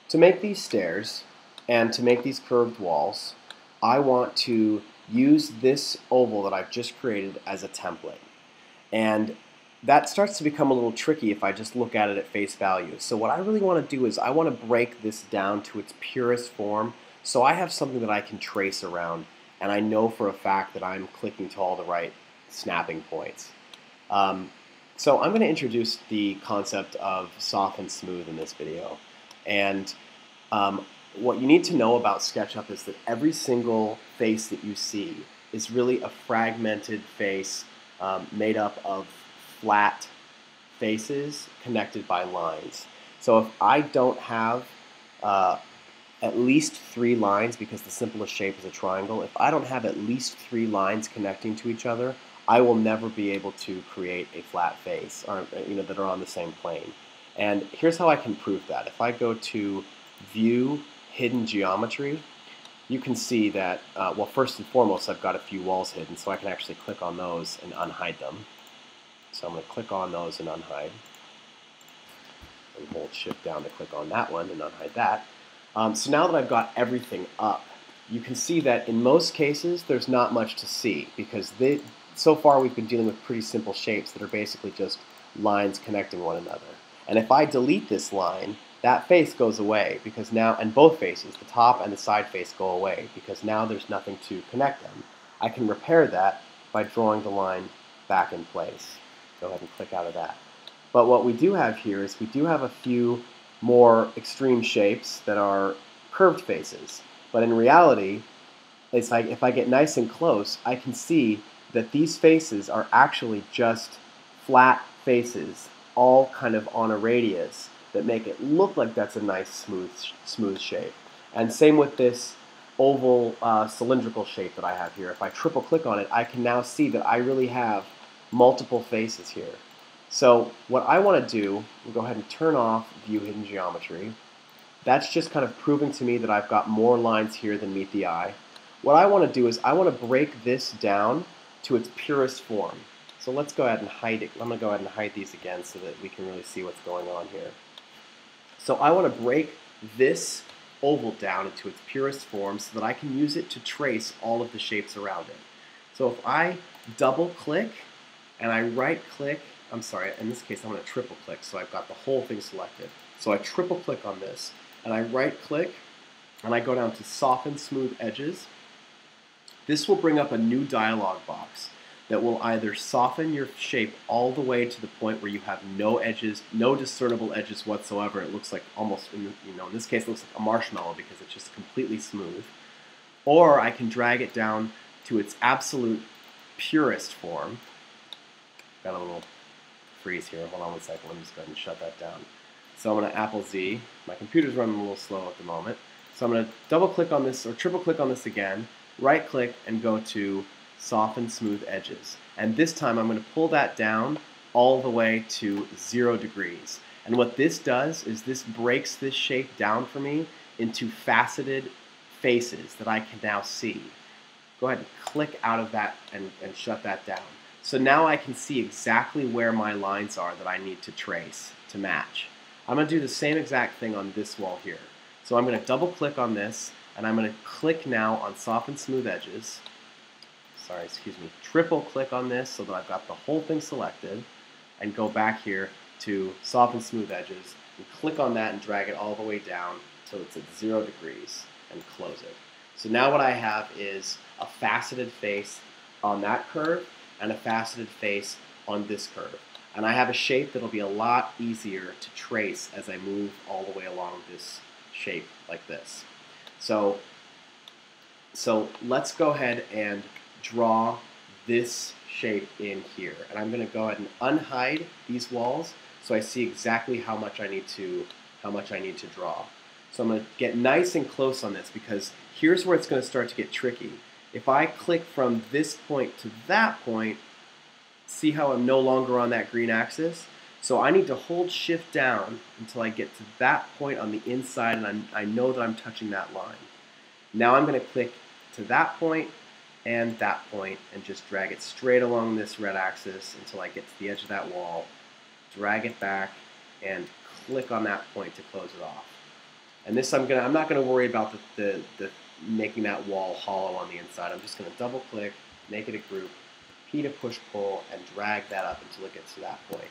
To make these stairs and to make these curved walls, I want to use this oval that I've just created as a template. And that starts to become a little tricky if I just look at it at face value. So what I really want to do is I want to break this down to its purest form so I have something that I can trace around, and I know for a fact that I'm clicking to all the right snapping points. So I'm going to introduce the concept of soft and smooth in this video. And what you need to know about SketchUp is that every single face that you see is really a fragmented face made up of flat faces connected by lines. So if I don't have at least 3 lines, because the simplest shape is a triangle, if I don't have at least 3 lines connecting to each other, I will never be able to create a flat face or, that are on the same plane. And here's how I can prove that. If I go to View, Hidden Geometry, you can see that, well, first and foremost, I've got a few walls hidden, so I can actually click on those and unhide them. So I'm going to click on those and unhide, and hold Shift down to click on that one and unhide that. So now that I've got everything up, you can see that in most cases there's not much to see, because so far we've been dealing with pretty simple shapes that are basically just lines connecting one another. And if I delete this line, that face goes away, because now, and both faces, the top and the side face, go away, because now there's nothing to connect them. I can repair that by drawing the line back in place. Go ahead and click out of that. But what we do have here is we do have a few more extreme shapes that are curved faces. But in reality, it's like if I get nice and close, I can see that these faces are actually just flat faces, all kind of on a radius, that make it look like that's a nice smooth shape. And same with this oval cylindrical shape that I have here. If I triple click on it, I can now see that I really have multiple faces here. So what I want to do, we'll go ahead and turn off View Hidden Geometry. That's just kind of proving to me that I've got more lines here than meet the eye. What I want to do is I want to break this down to its purest form. So let's go ahead and hide it. I'm going to go ahead and hide these again so that we can really see what's going on here. So I want to break this oval down into its purest form so that I can use it to trace all of the shapes around it. So if I double click and I right click, I'm sorry, in this case I'm going to triple click so I've got the whole thing selected. So I triple click on this and I right click and I go down to Soften Smooth Edges. This will bring up a new dialog box that will either soften your shape all the way to the point where you have no edges, no discernible edges whatsoever. It looks like almost, in this case it looks like a marshmallow because it's just completely smooth. Or I can drag it down to its absolute purest form. Got a little freeze here. Hold on one second. Let me just go ahead and shut that down. So I'm going to Apple Z. My computer's running a little slow at the moment. So I'm going to double click on this or triple click on this again, right click and go to Soften Smooth Edges. And this time I'm going to pull that down all the way to 0 degrees. And what this does is this breaks this shape down for me into faceted faces that I can now see. Go ahead and click out of that and shut that down. So now I can see exactly where my lines are that I need to trace to match. I'm going to do the same exact thing on this wall here. So I'm going to double click on this and I'm going to click now on Soften Smooth Edges. Triple click on this so that I've got the whole thing selected, and go back here to Soften Smooth Edges and click on that and drag it all the way down until it's at 0 degrees and close it. So now what I have is a faceted face on that curve and a faceted face on this curve. And I have a shape that'll be a lot easier to trace as I move all the way along this shape like this. So let's go ahead and draw this shape in here. And I'm going to go ahead and unhide these walls so I see exactly how much I need to draw. So I'm going to get nice and close on this, because here's where it's going to start to get tricky. If I click from this point to that point, see how I'm no longer on that green axis? So I need to hold Shift down until I get to that point on the inside, and I know that I'm touching that line. Now I'm going to click to that point and that point and just drag it straight along this red axis until I get to the edge of that wall, drag it back, and click on that point to close it off. And this I'm not going to worry about the making that wall hollow on the inside. I'm just going to double click, make it a group, P to push pull, and drag that up until it gets to that point.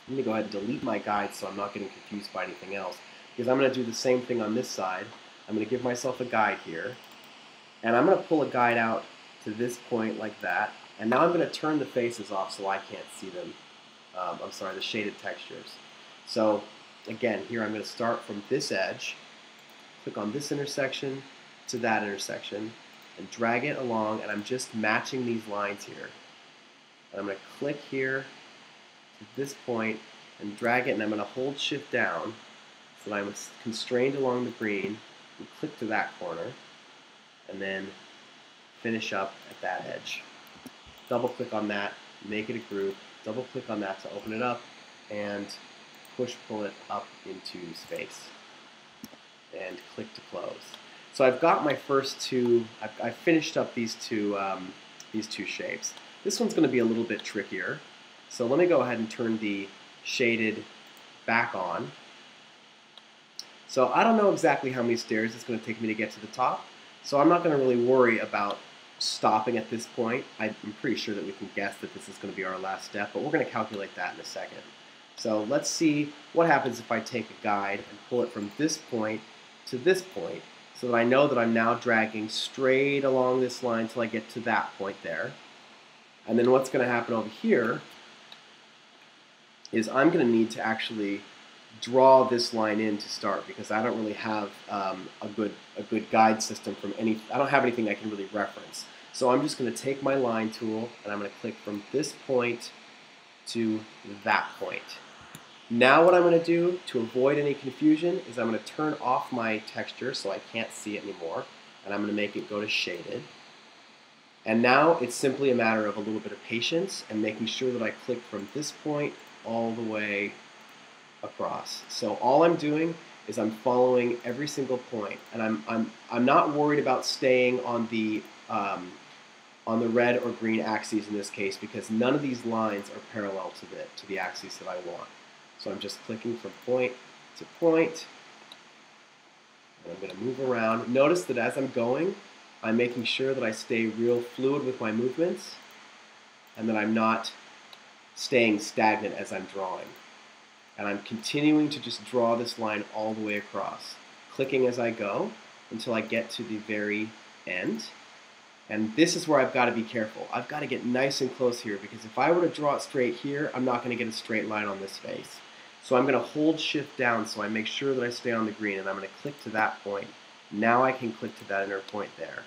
I'm going to go ahead and delete my guide so I'm not getting confused by anything else, because I'm going to do the same thing on this side. I'm going to give myself a guide here, and I'm going to pull a guide out to this point like that, and now I'm going to turn the faces off so I can't see them. I'm sorry, the shaded textures. So again, here I'm going to start from this edge, click on this intersection to that intersection, and drag it along, and I'm just matching these lines here. And I'm going to click here to this point and drag it, and I'm going to hold shift down so that I'm constrained along the green, and click to that corner, and then finish up at that edge. Double click on that, make it a group, double click on that to open it up, and push pull it up into space, and click to close. So I've got my first two, I've finished up these two shapes. This one's going to be a little bit trickier. So let me go ahead and turn the shaded back on. So I don't know exactly how many stairs it's going to take me to get to the top, so I'm not going to really worry about stopping at this point. I'm pretty sure that we can guess that this is going to be our last step, but we're going to calculate that in a second. So let's see what happens if I take a guide and pull it from this point to this point, so that I know that I'm now dragging straight along this line until I get to that point there. And then what's going to happen over here is I'm going to need to actually draw this line in to start, because I don't really have a good guide system from I don't have anything I can really reference. So I'm just going to take my line tool and I'm going to click from this point to that point. Now what I'm going to do to avoid any confusion is I'm going to turn off my texture so I can't see it anymore, and I'm going to make it go to shaded. And now it's simply a matter of a little bit of patience and making sure that I click from this point all the way across. So all I'm doing is I'm following every single point, and I'm not worried about staying on the red or green axes in this case, because none of these lines are parallel to the axes that I want. So I'm just clicking from point to point, and I'm going to move around. Notice that as I'm going, I'm making sure that I stay real fluid with my movements, and that I'm not staying stagnant as I'm drawing. And I'm continuing to just draw this line all the way across, clicking as I go until I get to the very end. And this is where I've got to be careful. I've got to get nice and close here, because if I were to draw it straight here, I'm not going to get a straight line on this face. So I'm going to hold shift down so I make sure that I stay on the green, and I'm going to click to that point. Now I can click to that inner point there.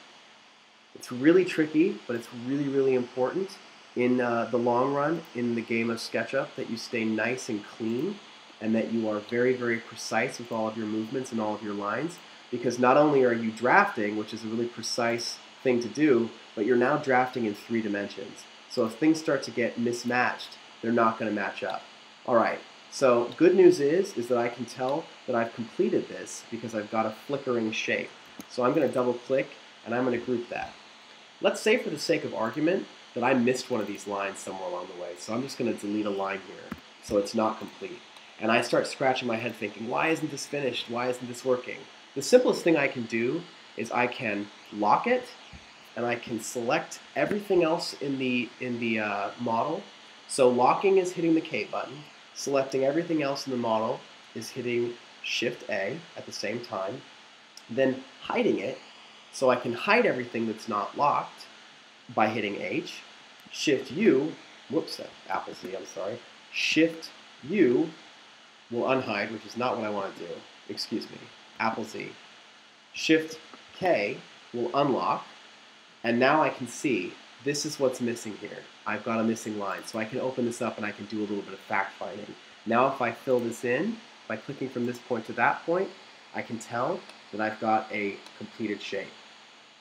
It's really tricky, but it's really, really important in the long run in the game of SketchUp that you stay nice and clean, and that you are very, very precise with all of your movements and all of your lines, because not only are you drafting, which is a really precise thing to do, but you're now drafting in 3 dimensions. So if things start to get mismatched, they're not going to match up. All right, so good news is that I can tell that I've completed this because I've got a flickering shape. So I'm going to double click and I'm going to group that. Let's say for the sake of argument that I missed one of these lines somewhere along the way. So I'm just going to delete a line here so it's not complete. And I start scratching my head thinking, why isn't this finished? Why isn't this working? The simplest thing I can do is I can lock it, and I can select everything else in the model. So locking is hitting the K button. Selecting everything else in the model is hitting Shift A at the same time. Then hiding it, so I can hide everything that's not locked by hitting H. Shift U, whoops, Apple Z, I'm sorry. Shift U will unhide, which is not what I want to do. Excuse me, Apple Z. Shift K will unlock, and now I can see this is what's missing here. I've got a missing line, so I can open this up and I can do a little bit of fact finding. Now if I fill this in by clicking from this point to that point, I can tell that I've got a completed shape.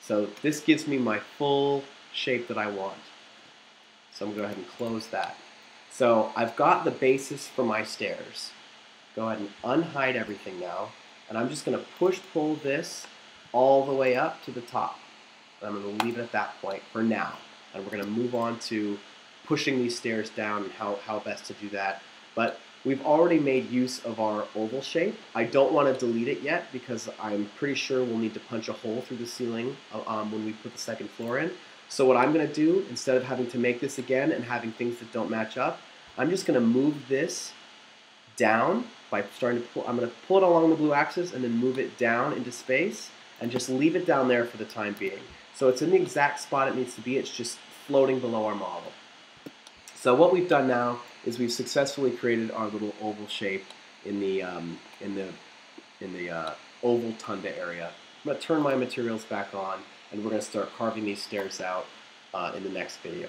So this gives me my full shape that I want. So I'm going to go ahead and close that. So I've got the basis for my stairs. Go ahead and unhide everything now, and I'm just going to push-pull this all the way up to the top. And I'm going to leave it at that point for now. And we're going to move on to pushing these stairs down and how best to do that. But We've already made use of our oval shape. I don't want to delete it yet because I'm pretty sure we'll need to punch a hole through the ceiling when we put the second floor in. So what I'm going to do, instead of having to make this again and having things that don't match up, I'm just going to move this down by starting to pull. I'm going to pull it along the blue axis and then move it down into space and just leave it down there for the time being. So it's in the exact spot it needs to be. It's just floating below our model. So what we've done now is we've successfully created our little oval shape in the oval tunda area. I'm going to turn my materials back on, and we're going to start carving these stairs out in the next video.